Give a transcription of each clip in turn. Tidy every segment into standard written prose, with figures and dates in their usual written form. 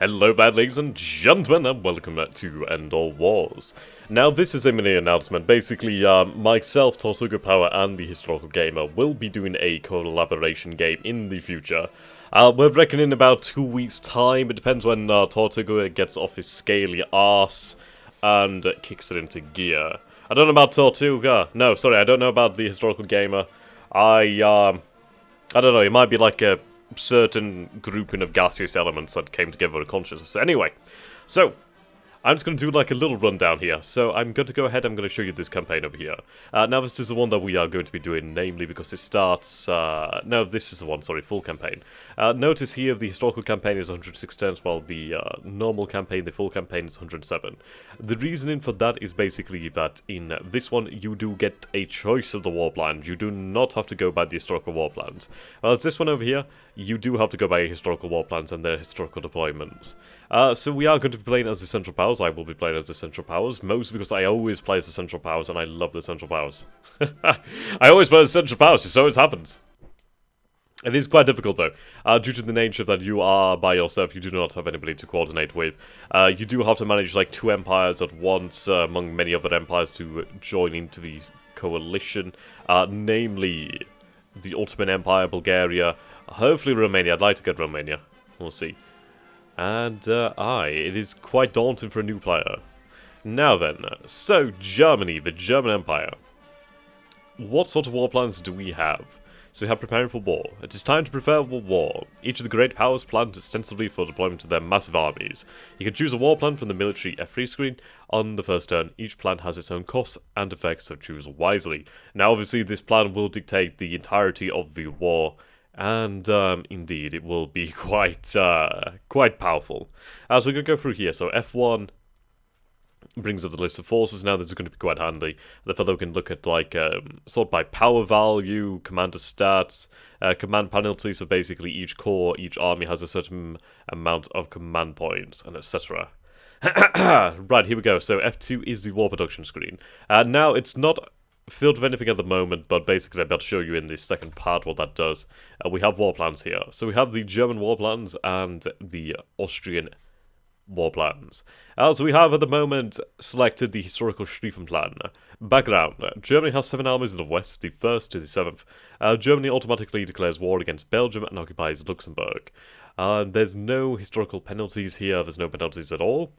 Hello bad ladies and gentlemen, and welcome back to End All Wars. Now this is a mini announcement. Basically, myself, Tortuga Power, and the Historical Gamer will be doing a collaboration game in the future. We're reckoning about 2 weeks time. It depends when Tortuga gets off his scaly arse and kicks it into gear. I don't know about Tortuga. No, sorry, I don't know about the Historical Gamer. I don't know, it might be like a certain grouping of gaseous elements that came together with consciousness. Anyway, so I'm just going to do like a little rundown here. So I'm going to go ahead, I'm going to show you this campaign over here. Now this is the one that we are going to be doing, namely because it starts... no, this is the one, sorry, full campaign. Notice here the historical campaign is 106 turns, while the normal campaign, the full campaign, is 107. The reasoning for that is basically that in this one you do get a choice of the war plans. You do not have to go by the historical war plans. Whereas this one over here, you do have to go by historical war plans and their historical deployments. So we are going to be playing as the Central Powers. I will be playing as the Central Powers, mostly because I always play as the Central Powers, and I love the Central Powers. I always play as Central Powers, just so it happens. It is quite difficult though, due to the nature that you are by yourself, you do not have anybody to coordinate with. You do have to manage like 2 empires at once, among many other empires to join into the coalition, namely the Ottoman Empire, Bulgaria, hopefully Romania. I'd like to get Romania, we'll see. And it is quite daunting for a new player. Now then, so Germany, the German Empire. What sort of war plans do we have? So we have preparing for war. It is time to prepare for war. Each of the great powers planned extensively for deployment of their massive armies. You can choose a war plan from the military F3 screen. On the first turn, each plan has its own costs and effects, so choose wisely. Now obviously this plan will dictate the entirety of the war, and indeed it will be quite powerful. So we're going to go through here. So F1 brings up the list of forces. Now this is going to be quite handy. The fellow can look at like sort by power value, commander stats, command penalty. So basically each corps, each army has a certain amount of command points, and etc. Right, here we go. So F2 is the war production screen. Now it's not filled with anything at the moment, but basically I'm about to show you in this second part what that does. We have war plans here. So we have the German war plans and the Austrian war plans. So we have at the moment selected the historical Schlieffen plan. Background: Germany has 7 armies in the west, the 1st to the 7th. Germany automatically declares war against Belgium and occupies Luxembourg. There's no historical penalties here, there's no penalties at all.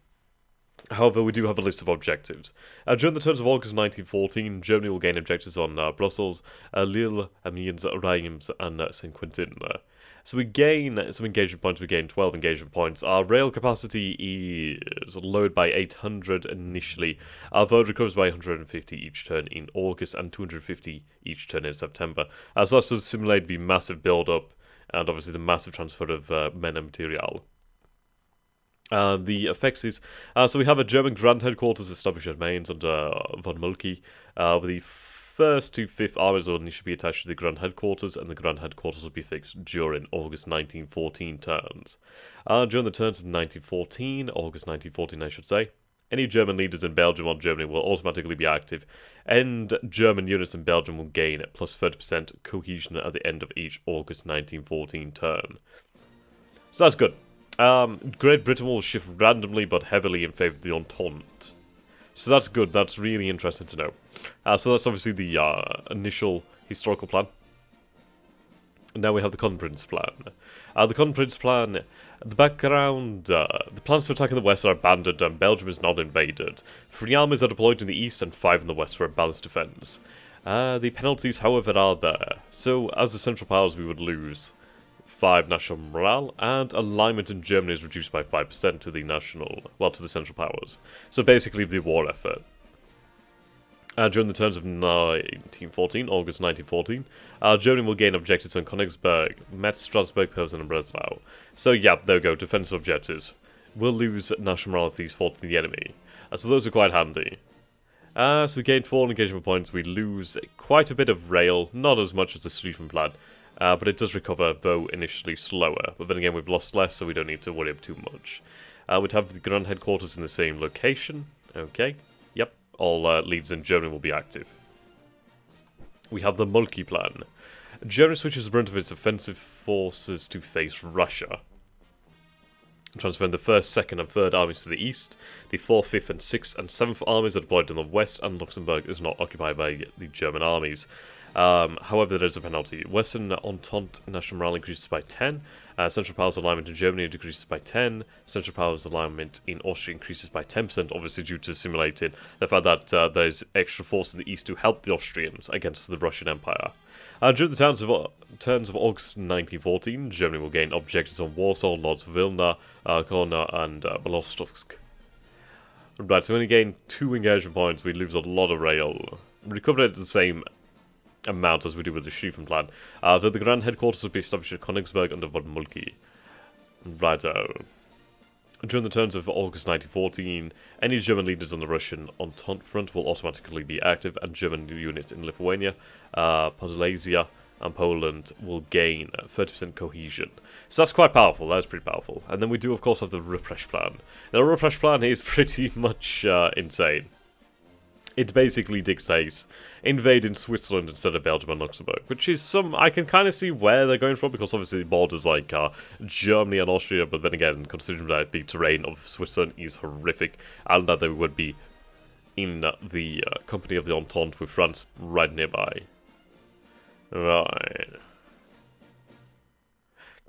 However, we do have a list of objectives. During the turns of August 1914, Germany will gain objectives on Brussels, Lille, Amiens, Reims, and Saint-Quentin. So we gain some engagement points, we gain 12 engagement points. Our rail capacity is lowered by 800 initially. Our vote recovers by 150 each turn in August and 250 each turn in September. So that's to simulate the massive build-up and obviously the massive transfer of men and material. The effects is, so we have a German Grand Headquarters established at Mainz under von Moltke. The 1st to 5th armies will initially be attached to the Grand Headquarters, and the Grand Headquarters will be fixed during August 1914 turns. During the turns of 1914, August 1914 I should say, any German leaders in Belgium or Germany will automatically be active, and German units in Belgium will gain plus 30% cohesion at the end of each August 1914 turn. So that's good. Great Britain will shift randomly but heavily in favour of the Entente. So that's good, that's really interesting to know. So that's obviously the initial historical plan. And now we have the Conference plan. The Conference plan, the background, the plans to attack in the west are abandoned and Belgium is not invaded. 3 armies are deployed in the east and 5 in the west for a balanced defence. The penalties, however, are there. So as the Central Powers we would lose 5 national morale, and alignment in Germany is reduced by 5% to the to the Central Powers. So basically the war effort. During the turns of 1914, August 1914, Germany will gain objectives on Königsberg, Metz, Strasbourg, Posen, and Breslau. So yeah, there we go, defensive objectives. We'll lose national morale if these fall to the enemy. So those are quite handy. So we gain 4 engagement points, we lose quite a bit of rail, not as much as the Schlieffen plan. But it does recover, though initially slower. But then again, we've lost less, so we don't need to worry too much. We'd have the Grand Headquarters in the same location. Okay, yep, all leads in Germany will be active. We have the Moltke plan. Germany switches the brunt of its offensive forces to face Russia. transferring the 1st, 2nd and 3rd armies to the east. The 4th, 5th and 6th and 7th armies are deployed in the west, and Luxembourg is not occupied by the German armies. However, there is a penalty. Western Entente national morale increases by 10. Central Powers alignment in Germany decreases by 10. Central Powers alignment in Austria increases by 10%, obviously due to simulating the fact that there is extra force in the east to help the Austrians against the Russian Empire. During the turns of August 1914, Germany will gain objectives on Warsaw, Lodz, Vilna, Kona, and Belostrovsk. Right, so when we gain 2 engagement points, we lose a lot of rail. We recover it at the same amount as we do with the Schlieffen plan. The grand headquarters will be established at Königsberg under von Moltke. Righto. During the turns of August 1914, any German leaders on the Russian Entente front will automatically be active, and German units in Lithuania, Podolesia, and Poland will gain 30% cohesion. So that's quite powerful, that is pretty powerful. And then we do, of course, have the Repress plan. Now, the Repress plan is pretty much insane. It basically dictates invading Switzerland instead of Belgium and Luxembourg, which is I can kind of see where they're going from, because obviously the borders like Germany and Austria, but then again, considering that the terrain of Switzerland is horrific, and that they would be in the company of the Entente with France right nearby. Right.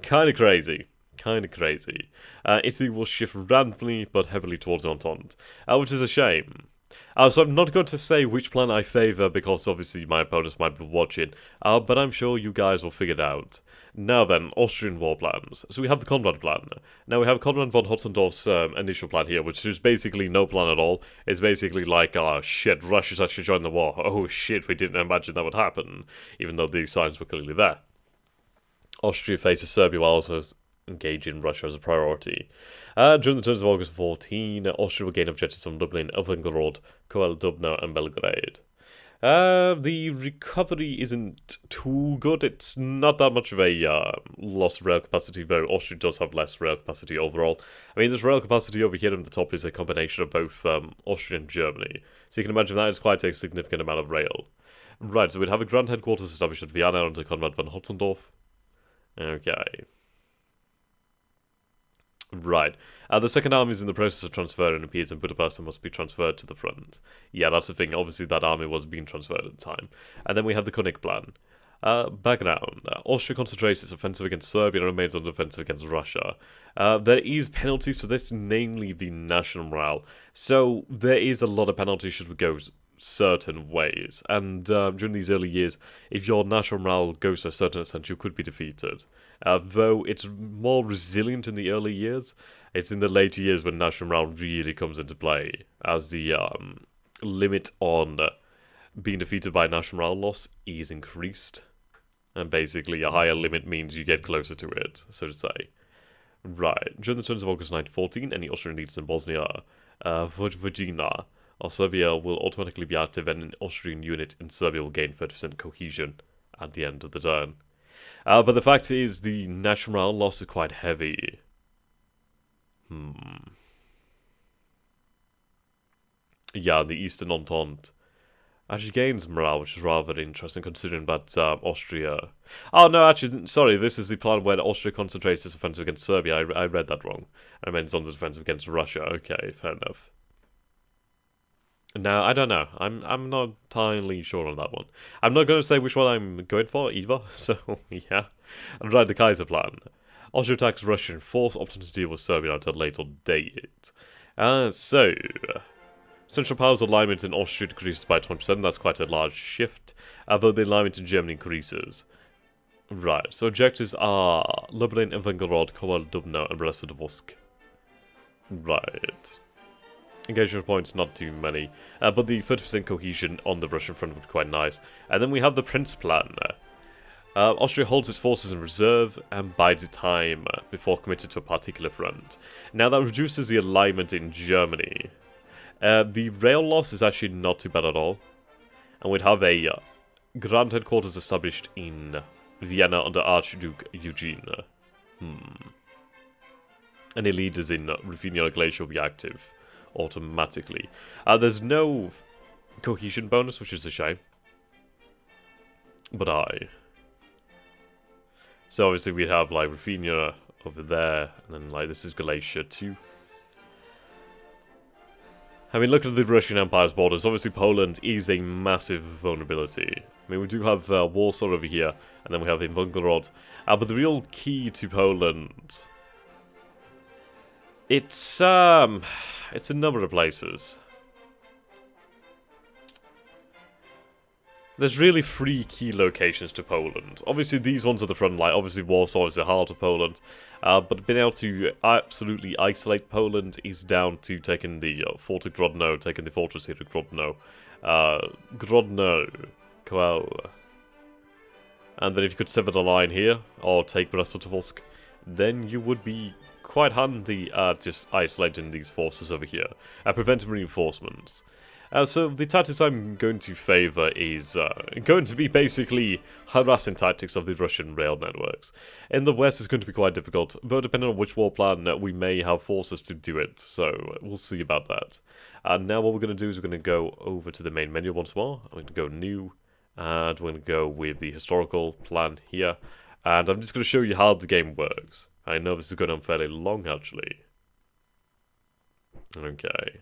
Kind of crazy. Italy will shift randomly but heavily towards the Entente, which is a shame. So I'm not going to say which plan I favour, because obviously my opponents might be watching, but I'm sure you guys will figure it out. Now then, Austrian War Plans. So we have the Conrad plan. Now we have Conrad von Hotzendorf's initial plan here, which is basically no plan at all. It's basically like, oh shit, Russia's actually joined the war. Oh shit, we didn't imagine that would happen, even though the signs were clearly there. Austria faces Serbia while also engaging Russia as a priority. During the turns of August 14, Austria will gain objectives on Dublin, Novgorod, Koel, Dubno, and Belgrade. The recovery isn't too good. It's not that much of a lost rail capacity, though Austria does have less rail capacity overall. I mean, this rail capacity over here on the top is a combination of both Austria and Germany. So you can imagine that is quite a significant amount of rail. Right, so we'd have a grand headquarters established at Vienna under Konrad von Hotzendorf. Okay. Right. The second army is in the process of transfer and appears in Budapest and must be transferred to the front. Yeah, that's the thing. Obviously, that army was being transferred at the time. And then we have the König plan. Background. Austria concentrates its offensive against Serbia and remains on the offensive against Russia. There is penalties to this, namely the national morale. So there is a lot of penalties should we go certain ways. And during these early years, if your national morale goes to a certain extent, you could be defeated. Though it's more resilient in the early years, it's in the later years when national morale really comes into play, as the limit on being defeated by national morale loss is increased. And basically, a higher limit means you get closer to it, so to say. Right. During the turns of August 1914, any Austrian leaders in Bosnia, Vojvodina, or Serbia will automatically be active, and an Austrian unit in Serbia will gain 30% cohesion at the end of the turn. But the fact is, the national morale loss is quite heavy. Yeah, the Eastern Entente actually gains morale, which is rather interesting considering that Austria... Oh, no, actually, sorry, this is the plan where Austria concentrates its offensive against Serbia. I read that wrong. I meant it's on the defensive against Russia. Okay, fair enough. No, I don't know. I'm not entirely sure on that one. I'm not going to say which one I'm going for either, so yeah. Right, the Kaiser plan. Austria attacks Russian force, often to deal with Serbia at a later date. So... Central Powers alignment in Austria decreases by 20%, that's quite a large shift, although the alignment in Germany increases. Right, so objectives are Lublin, Novgorod, Koel, Dubno, and Brest-Litovsk. Right. Engagement points, not too many, but the 30% cohesion on the Russian front would be quite nice. And then we have the Prince plan. Austria holds its forces in reserve and bides its time before committing to a particular front. Now that reduces the alignment in Germany. The rail loss is actually not too bad at all. And we'd have a grand headquarters established in Vienna under Archduke Eugene. Any leaders in Ruthenia Glacier will be active automatically. There's no cohesion bonus, which is a shame. But So obviously we'd have like Ruthenia over there, and then like this is Galatia too. I mean, look at the Russian Empire's borders. Obviously, Poland is a massive vulnerability. I mean, we do have Warsaw over here, and then we have Invangorod. But the real key to Poland, it's a number of places. There's really 3 key locations to Poland. Obviously, these ones are the front line. Obviously, Warsaw is the heart of Poland. But being able to absolutely isolate Poland is down to taking the fort of Grodno, taking the fortress here of Grodno. Grodno, Koel. And then if you could sever the line here, or take Brest-Litovsk, then you would be quite handy at just isolating these forces over here, and preventing reinforcements. So the tactics I'm going to favour is going to be basically harassing tactics of the Russian rail networks. In the west it's going to be quite difficult, though depending on which war plan we may have forces to do it, so we'll see about that. And now what we're going to do is we're going to go over to the main menu once more. I'm going to go new, and we're going to go with the historical plan here. And I'm just going to show you how the game works. I know this is going on fairly long actually. Okay.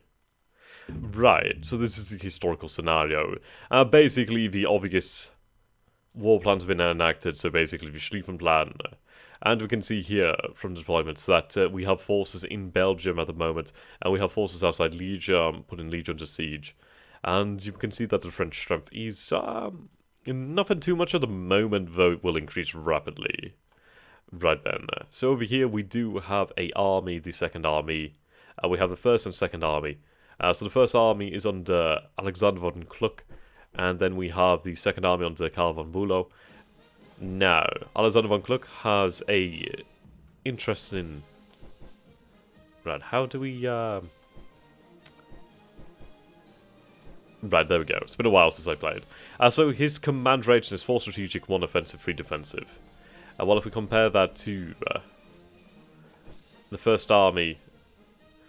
Right, so this is the historical scenario. Basically, the obvious war plans have been enacted, so basically the Schlieffen plan. And we can see here from deployments that we have forces in Belgium at the moment, and we have forces outside Liege, putting Liege under siege. And you can see that the French strength is nothing too much at the moment, though it will increase rapidly. Right then, so over here we do have a army, the second army. We have the first and second army. So the first army is under Alexander von Kluck, and then we have the second army under Karl von Bülow. Now, Alexander von Kluck has a interesting... Right, how do we... Right, there we go. It's been a while since I played. So his command rating is 4 strategic, 1 offensive, 3 defensive. Well, if we compare that to the first army...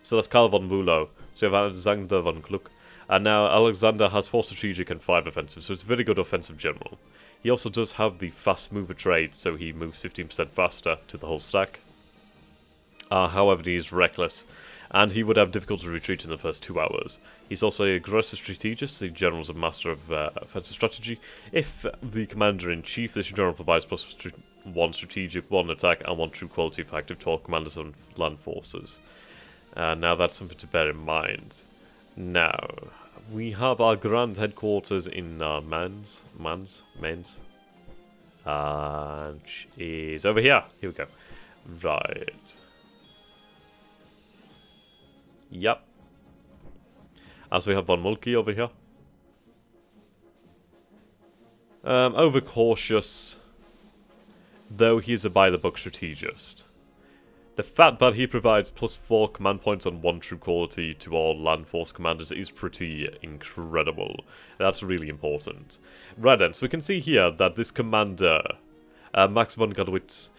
So that's Karl von Bülow. So you have Alexander von Kluck. And now Alexander has 4 strategic and 5 offensive, so it's a very good offensive general. He also does have the fast mover trait, so he moves 15% faster to the whole stack. However, he is reckless, and he would have difficulty retreat in the first 2 hours. He's also an aggressive strategist. The general is a master of offensive strategy. If the commander-in-chief, this general provides +1 strategic, 1 attack, and 1 true quality effective to all commanders and land forces. Now that's something to bear in mind. Now, we have our grand headquarters in Mainz, which is over here. Here we go. Right. Yep. As we have von Moltke over here. Overcautious, though he is a by-the-book strategist. The fact that he provides +4 command points and 1 true quality to all land force commanders is pretty incredible. That's really important. Right then, so we can see here that this commander, Max von Gadowitz,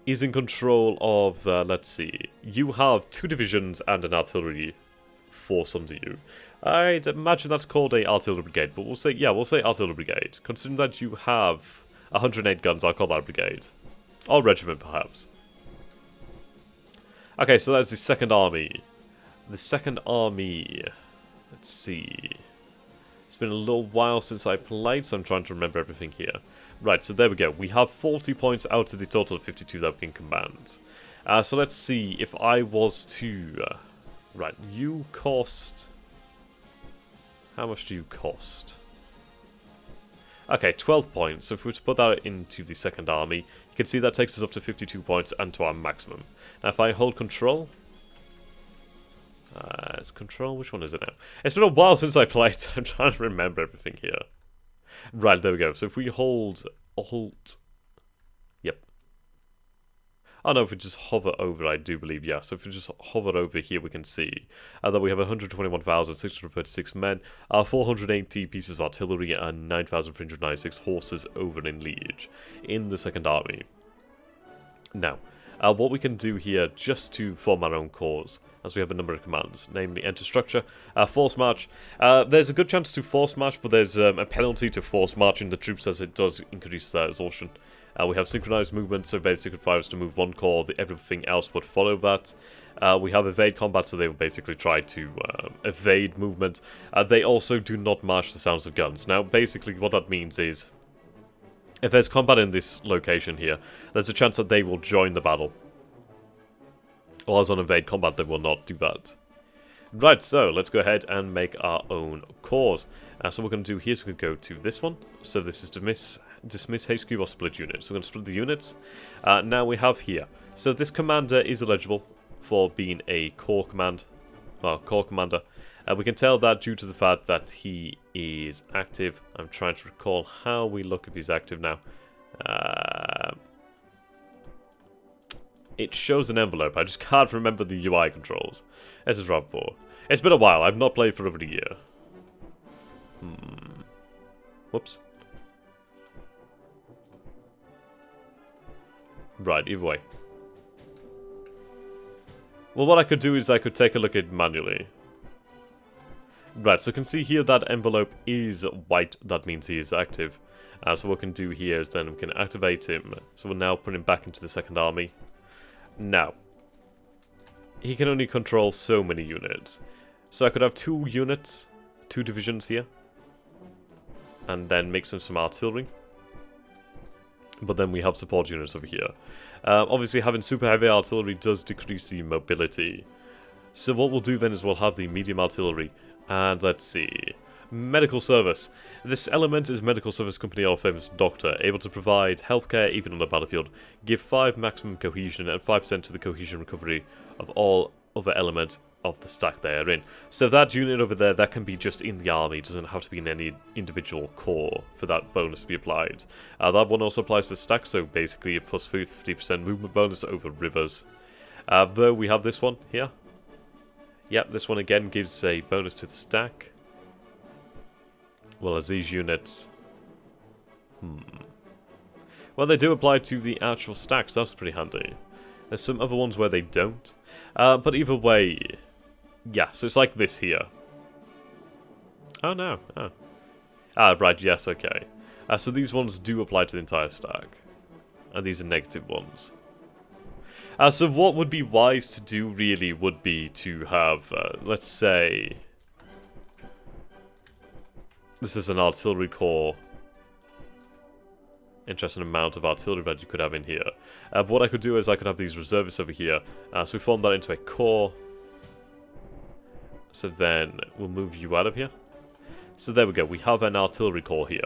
is in control of, let's see, you have 2 divisions and an artillery force under you. I'd imagine that's called a artillery brigade, but we'll say artillery brigade. Considering that you have 108 guns, I'll call that a brigade. Or regiment, perhaps. Okay, so that's the second army. The second army... Let's see... It's been a little while since I played, so I'm trying to remember everything here. Right, so there we go. We have 40 points out of the total of 52 that we can command. So let's see if I was to... right, you cost... How much do you cost? Okay, 12 points. So if we were to put that into the second army, you can see that takes us up to 52 points and to our maximum. Now if I hold control... it's control, which one is it now? It's been a while since I played, so I'm trying to remember everything here. Right, there we go. So if we hold Alt... Yep. Oh no, if we just hover over, I do believe, yeah. So if we just hover over here, we can see that we have 121,636 men, 480 pieces of artillery, and 9,396 horses over in Liege, in the second army. Now, what we can do here, just to form our own cause, as we have a number of commands, namely enter structure, force march. There's a good chance to force march, but there's a penalty to force marching the troops as it does increase their exhaustion. We have synchronized movement, so basically if I was to move one corps, everything else would follow that. We have evade combat, so they will basically try to evade movement. They also do not match the sounds of guns. Now, basically what that means is, if there's combat in this location here, there's a chance that they will join the battle. While on evade combat, they will not do that. Right, so let's go ahead and make our own corps. So what we're going to do here is we can go to this one. So this is dismiss HQ or split units. So we're going to split the units. Now we have here. So this commander is eligible for being a corps commander. We can tell that due to the fact that he is active. I'm trying to recall how we look if he's active now. It shows an envelope. I just can't remember the UI controls. This is rather poor. It's been a while. I've not played for over a year. Whoops. Right, either way. Well, what I could do is I could take a look at it manually. Right, so we can see here that envelope is white. That means he is active. So what we can do here is then we can activate him. So we'll now put him back into the second army. Now, he can only control so many units. So I could have 2 units, 2 divisions here. And then mix in some artillery. But then we have support units over here. Obviously, having super heavy artillery does decrease the mobility. So what we'll do then is we'll have the medium artillery. And let's see. Medical service. This element is medical service company or famous doctor, able to provide healthcare even on the battlefield. Give 5 maximum cohesion and 5% to the cohesion recovery of all other elements of the stack they are in. So that unit over there, that can be just in the army. It doesn't have to be in any individual corps for that bonus to be applied. That one also applies to stack, so basically a plus 50% movement bonus over rivers. Though we have this one here. Yep, this one again gives a bonus to the stack. Well, as these units... Well, they do apply to the actual stacks, that's pretty handy. There's some other ones where they don't. But either way... Yeah, so it's like this here. Oh, no. Oh. Right, yes, okay. So these ones do apply to the entire stack. And these are negative ones. So what would be wise to do, really, would be to have, let's say... This is an artillery corps. Interesting amount of artillery that you could have in here. But what I could do is I could have these reservists over here. So we form that into a corps. So then we'll move you out of here. So there we go. We have an artillery corps here.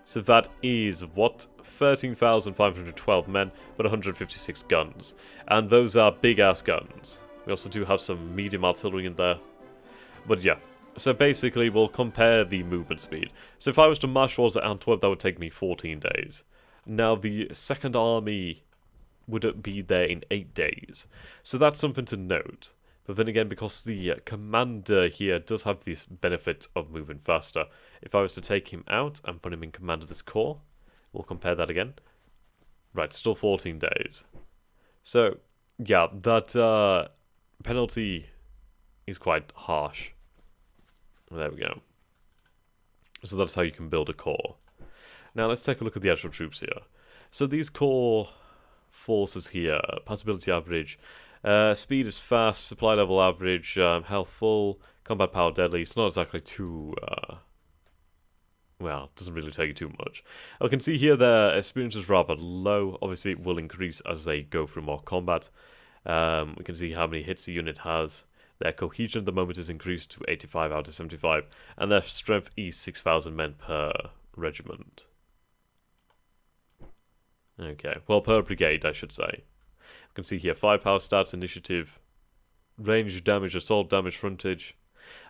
So that is, what? 13,512 men, but 156 guns. And those are big-ass guns. We also do have some medium artillery in there. But yeah. So basically, we'll compare the movement speed. So if I was to march towards Antwerp, that would take me 14 days. Now, the second army would be there in 8 days. So that's something to note. But then again, because the commander here does have this benefit of moving faster, if I was to take him out and put him in command of this corps, we'll compare that again. Right, still 14 days. So, yeah, that penalty is quite harsh. There we go. So that's how you can build a corps. Now let's take a look at the actual troops here. So these core forces here, passability average, speed is fast, supply level average, health full, combat power deadly. It's not exactly too, well, it doesn't really take you too much. I can see here their experience is rather low. Obviously it will increase as they go through more combat. We can see how many hits the unit has. Their cohesion at the moment is increased to 85 out of 75, and their strength is 6,000 men per regiment. Okay, well, per brigade, I should say. You can see here 5 power stats, initiative, range damage, assault damage, frontage.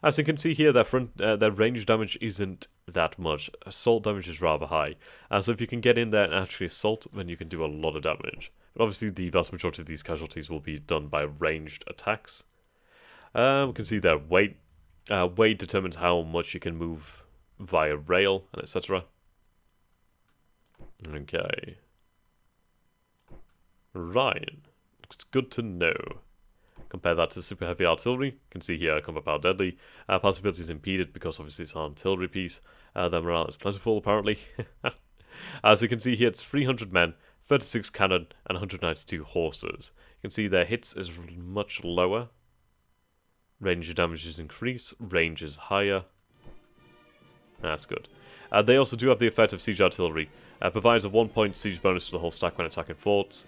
As you can see here, their range damage isn't that much. Assault damage is rather high. So if you can get in there and actually assault, then you can do a lot of damage. But obviously, the vast majority of these casualties will be done by ranged attacks. We can see their weight. Weight determines how much you can move via rail, and etc. Okay. Right. It's good to know. Compare that to super heavy artillery. You can see here combat power deadly. Possibility is impeded because obviously it's an artillery piece. Their morale is plentiful apparently. As you can see here, it's 300 men, 36 cannon, and 192 horses. You can see their hits is much lower. Range of damage is increased, range is higher. That's good. They also do have the effect of siege artillery. Provides a 1-point siege bonus to the whole stack when attacking forts.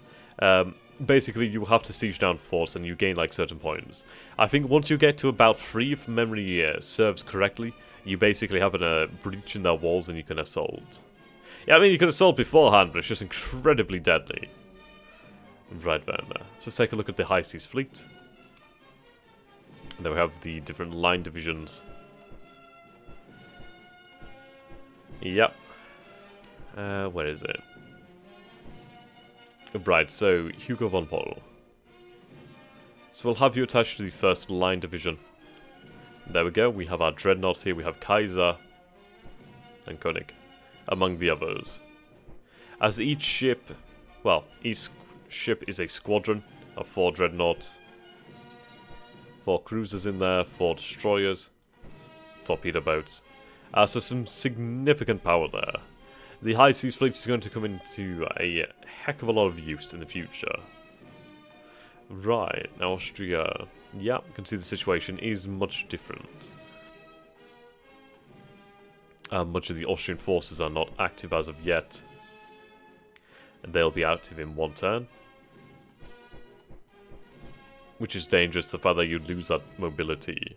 Basically, you have to siege down forts and you gain like certain points. I think once you get to about 3, if memory serves correctly, you basically have a breach in their walls and you can assault. Yeah, I mean, you can assault beforehand, but it's just incredibly deadly. Right then. So let's take a look at the High Seas Fleet. And then we have the different line divisions. Yep. Where is it? Right, so Hugo von Poll. So we'll have you attached to the first line division. There we go, we have our dreadnoughts here, we have Kaiser and König, among the others. As each ship, well, each ship is a squadron of 4 dreadnoughts, 4 cruisers in there, 4 destroyers, torpedo boats. So some significant power there. The High Seas Fleet is going to come into a heck of a lot of use in the future. Right, now Austria, yeah, you can see the situation is much different. Much of the Austrian forces are not active as of yet. And they'll be active in 1 turn. Which is dangerous, the fact that you lose that mobility.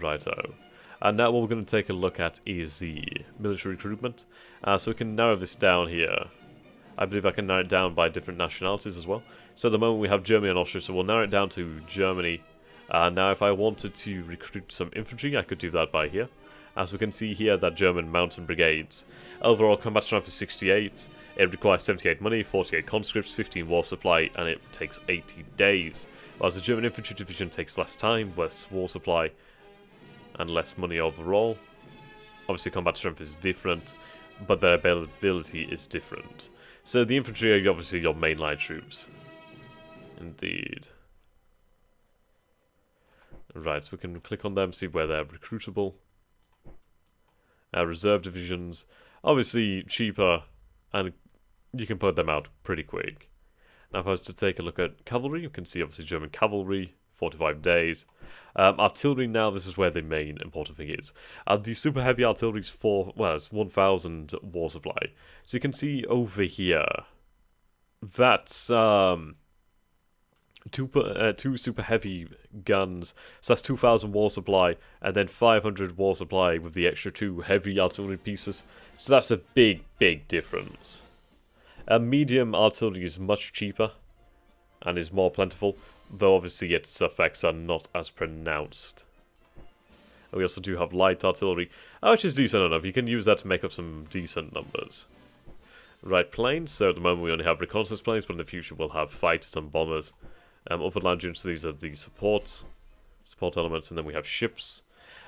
Righto. And now what we're going to take a look at is the military recruitment. So we can narrow this down here. I believe I can narrow it down by different nationalities as well. So at the moment we have Germany and Austria, so we'll narrow it down to Germany. Now if I wanted to recruit some infantry, I could do that by here. As we can see here, that German mountain brigades. Overall combat strength is 68. It requires 78 money, 48 conscripts, 15 war supply, and it takes 80 days. Whereas the German infantry division takes less time, less war supply, and less money overall. Obviously combat strength is different, but their availability is different. So the infantry are obviously your mainline troops. Indeed. Right, so we can click on them, see where they're recruitable. Reserve divisions, obviously cheaper, and you can put them out pretty quick. Now if I was to take a look at cavalry, you can see obviously German cavalry, 45 days. Artillery now, this is where the main important thing is. The super heavy artillery is it's 1,000 war supply. So you can see over here, that's two super heavy guns, so that's 2,000 war supply, and then 500 war supply with the extra 2 heavy artillery pieces. So that's a big, big difference. Medium artillery is much cheaper and is more plentiful, though obviously its effects are not as pronounced. And we also do have light artillery, which is decent enough. You can use that to make up some decent numbers. Right, planes, so at the moment we only have reconnaissance planes, but in the future we'll have fighters and bombers. Other land units, so these are the support elements, and then we have ships.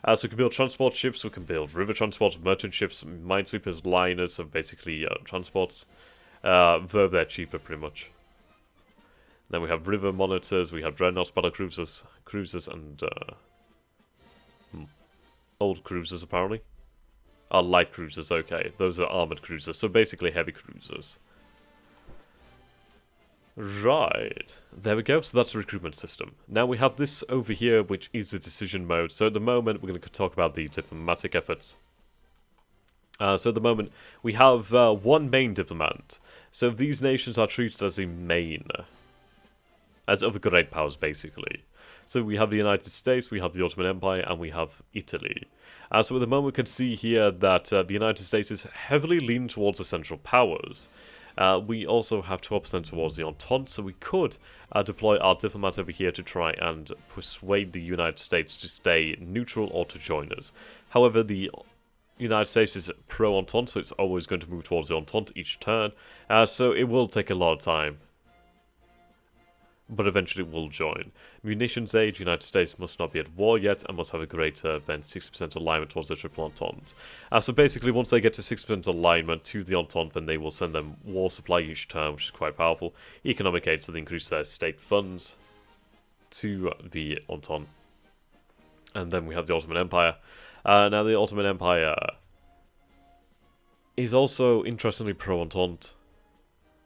So we can build transport ships, we can build river transports, merchant ships, minesweepers, liners, so basically transports. Though they're cheaper pretty much. Then we have river monitors, we have dreadnoughts, battle cruisers, and old cruisers apparently. Light cruisers, okay. Those are armoured cruisers, so basically heavy cruisers. Right, there we go, so that's the recruitment system. Now we have this over here, which is the decision mode. So at the moment, we're going to talk about the diplomatic efforts. So at the moment, we have 1 main diplomat. So these nations are treated as the main, as other great powers, basically. So we have the United States, we have the Ottoman Empire, and we have Italy. So at the moment, we can see here that the United States is heavily leaning towards the Central Powers. We also have 12% towards the Entente, so we could deploy our diplomat over here to try and persuade the United States to stay neutral or to join us. However, the United States is pro-Entente, so it's always going to move towards the Entente each turn, so it will take a lot of time. But eventually it will join. Munitions age, United States must not be at war yet and must have a greater than 6% alignment towards the Triple Entente. So basically once they get to 6% alignment to the Entente, then they will send them war supply each turn, which is quite powerful. Economic aid, so they increase their state funds to the Entente. And then we have the Ottoman Empire. Now the Ottoman Empire He's also interestingly pro-Entente,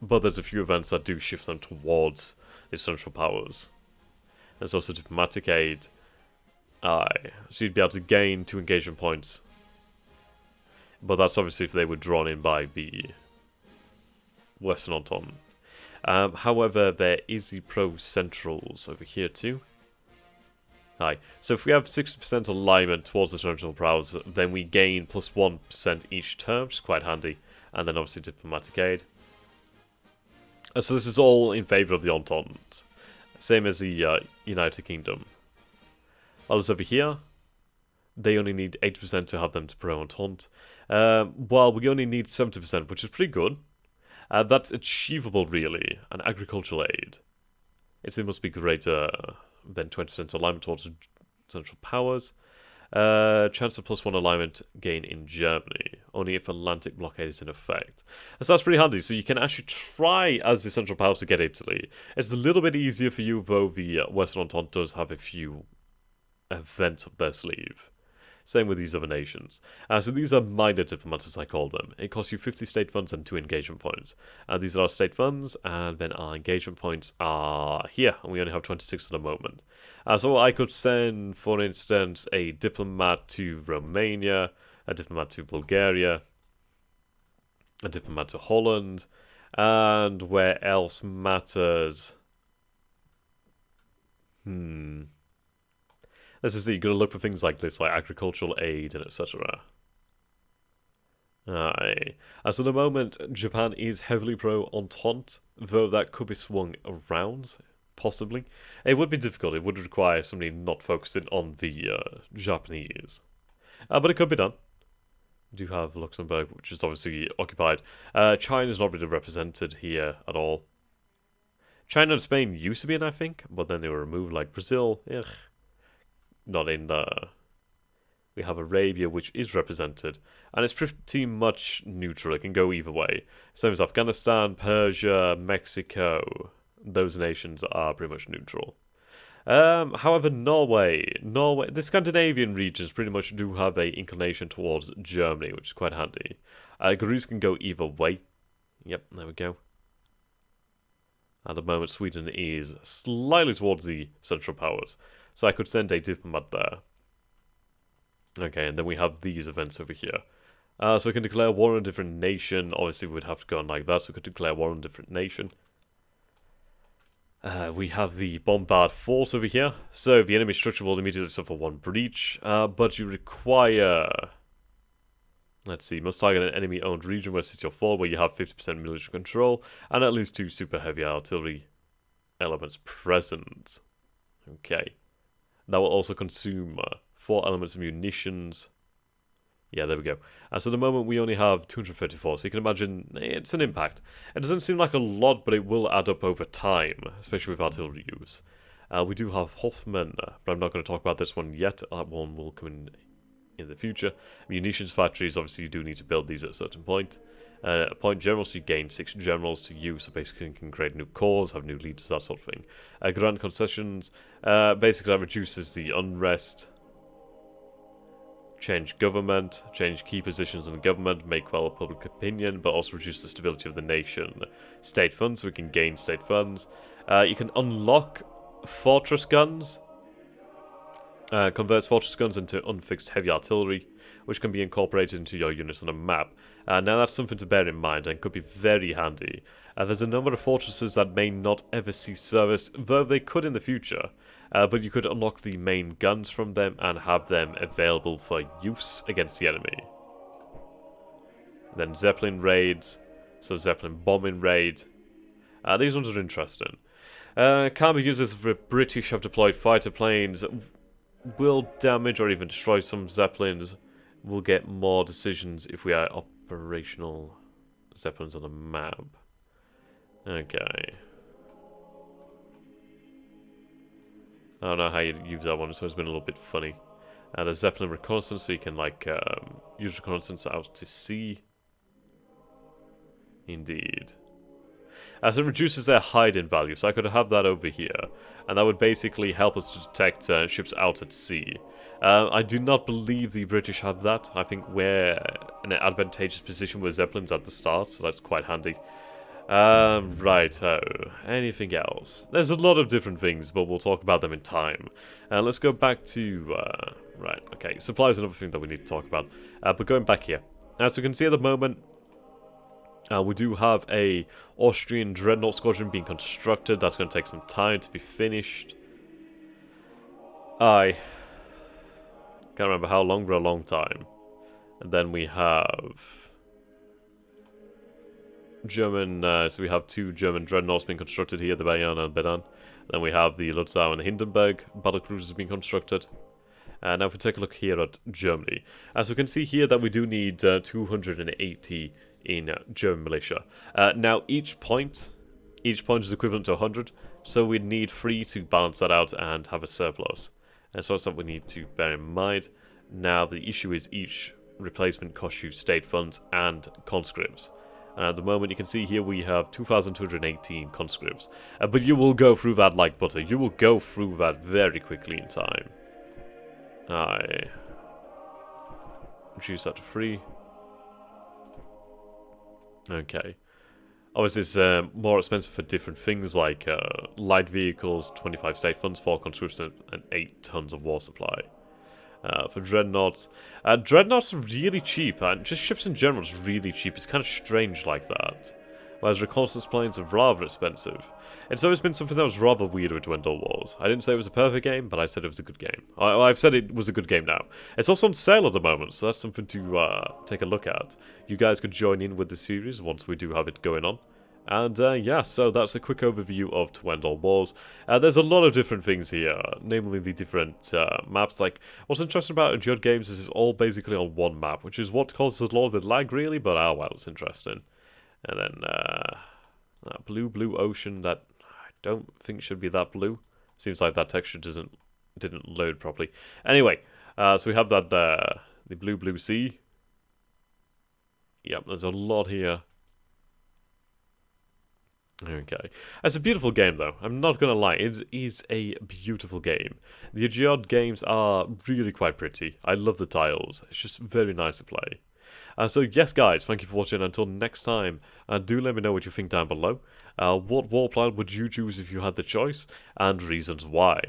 but there's a few events that do shift them towards the Central Powers. There's also diplomatic aid. Aye, so you'd be able to gain 2 engagement points. But that's obviously if they were drawn in by the Western Entente. However, there is the pro-Centrals over here too. Aye, so if we have 60% alignment towards the Central Powers, then we gain plus 1% each term, which is quite handy. And then obviously diplomatic aid. So this is all in favour of the Entente. Same as the United Kingdom. Others over here, they only need 80% to have them to pro-Entente. Well, we only need 70%, which is pretty good. That's achievable, really. An agricultural aid. It must be greater than 20% alignment towards Central Powers. Chance of +1 alignment gain in Germany, only if Atlantic blockade is in effect. So that's pretty handy, so you can actually try as the Central Powers to get Italy. It's a little bit easier for you, though the Western Entente does have a few events up their sleeve. Same with these other nations. So these are minor diplomats, as I call them. It costs you 50 state funds and 2 engagement points. These are our state funds, and then our engagement points are here, and we only have 26 at the moment. So I could send, for instance, a diplomat to Romania, a diplomat to Bulgaria, a diplomat to Holland, and where else matters? Let's just see, you've got to look for things like this, like agricultural aid and etc. Aye. So at the moment, Japan is heavily pro-Entente, though that could be swung around, possibly. It would be difficult, it would require somebody not focusing on the Japanese. But it could be done. We do have Luxembourg, which is obviously occupied. China's not really represented here at all. China and Spain used to be in, I think, but then they were removed, like Brazil. Ugh. Not in there. We have Arabia, which is represented, and it's pretty much neutral. It can go either way. Same as Afghanistan, Persia, Mexico. Those nations are pretty much neutral. However, Norway, the Scandinavian regions pretty much do have a inclination towards Germany, which is quite handy. Greece can go either way. Yep, there we go. At the moment, Sweden is slightly towards the Central Powers. So I could send a diplomat there. Okay, and then we have these events over here. So we can declare war on a different nation. Obviously, we would have to go on like that, so we could declare war on a different nation. We have the bombard force over here. So the enemy structure will immediately suffer 1 breach. But you require... Let's see, must target an enemy-owned region where city or fort where you have 50% military control. And at least 2 super heavy artillery elements present. Okay. That will also consume 4 elements of munitions. Yeah, there we go. So at the moment we only have 234, so you can imagine it's an impact. It doesn't seem like a lot, but it will add up over time, especially with artillery use. We do have Hoffman, but I'm not going to talk about this one yet. That one will come in the future. Munitions Factories, obviously you do need to build these at a certain point. Appoint generals, so you gain 6 generals to use, so basically you can create new corps, have new leaders, that sort of thing. Grant concessions, basically that reduces the unrest. Change government, change key positions in the government, make well public opinion, but also reduce the stability of the nation. State funds, so we can gain state funds. You can unlock fortress guns. Converts fortress guns into unfixed heavy artillery, which can be incorporated into your units on a map. Now that's something to bear in mind and could be very handy. There's a number of fortresses that may not ever see service, though they could in the future. But you could unlock the main guns from them and have them available for use against the enemy. Then Zeppelin Raids, so Zeppelin bombing raid. These ones are interesting. Can be used as the British have deployed fighter planes. Will damage or even destroy some Zeppelins. We'll get more decisions if we are operational Zeppelins on the map. Okay. I don't know how you use that one, so it's been a little bit funny. There's Zeppelin reconnaissance, so you can like use reconnaissance out to sea. Indeed. as it reduces their hide-in value, so I could have that over here, and that would basically help us to detect ships out at sea. I do not believe the British have that. I think we're in an advantageous position with Zeppelins at the start, so that's quite handy. Righto. Anything else? There's a lot of different things, but we'll talk about them in time. Let's go back to... right, okay. Supply is another thing that we need to talk about. But going back here. As you can see at the moment, we do have a Austrian Dreadnought Squadron being constructed. That's going to take some time to be finished. I can't remember how long, but a long time. And then we have... German, so we have 2 German dreadnoughts being constructed here, the Bayern and Bedan. Then we have the Lutzau and the Hindenburg battlecruisers being constructed. Now if we take a look here at Germany. As we can see here that we do need 280 in German militia. Now each point is equivalent to 100, so we need 3 to balance that out and have a surplus. And so that's something we need to bear in mind. Now the issue is each replacement costs you state funds and conscripts. At the moment, you can see here we have 2,218 conscripts. But you will go through that like butter. You will go through that very quickly in time. I reduce that to 3. Okay. Obviously, it's more expensive for different things like light vehicles, 25 state funds, 4 conscripts, and 8 tons of war supply. For dreadnoughts. Dreadnoughts are really cheap, and just ships in general is really cheap. It's kind of strange like that. Whereas reconnaissance planes are rather expensive. It's always been something that was rather weird with Twin Wars. I didn't say it was a perfect game, but I said it was a good game. I've said it was a good game now. It's also on sale at the moment, so that's something to take a look at. You guys could join in with the series once we do have it going on. And yeah, so that's a quick overview of Twin Wars. There's a lot of different things here, namely the different maps. Like, what's interesting about Judd games is it's all basically on one map, which is what causes a lot of the lag, really, but oh well, it's interesting. And then that blue ocean that I don't think should be that blue. Seems like that texture didn't load properly. Anyway, so we have that there, the blue sea. Yep, there's a lot here. Okay. It's a beautiful game, though. I'm not going to lie. It is a beautiful game. The Geod games are really quite pretty. I love the tiles. It's just very nice to play. So, yes, guys, thank you for watching. Until next time, do let me know what you think down below. What war plan would you choose if you had the choice? And reasons why.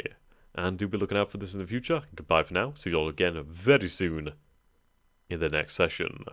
And do be looking out for this in the future. Goodbye for now. See you all again very soon in the next session.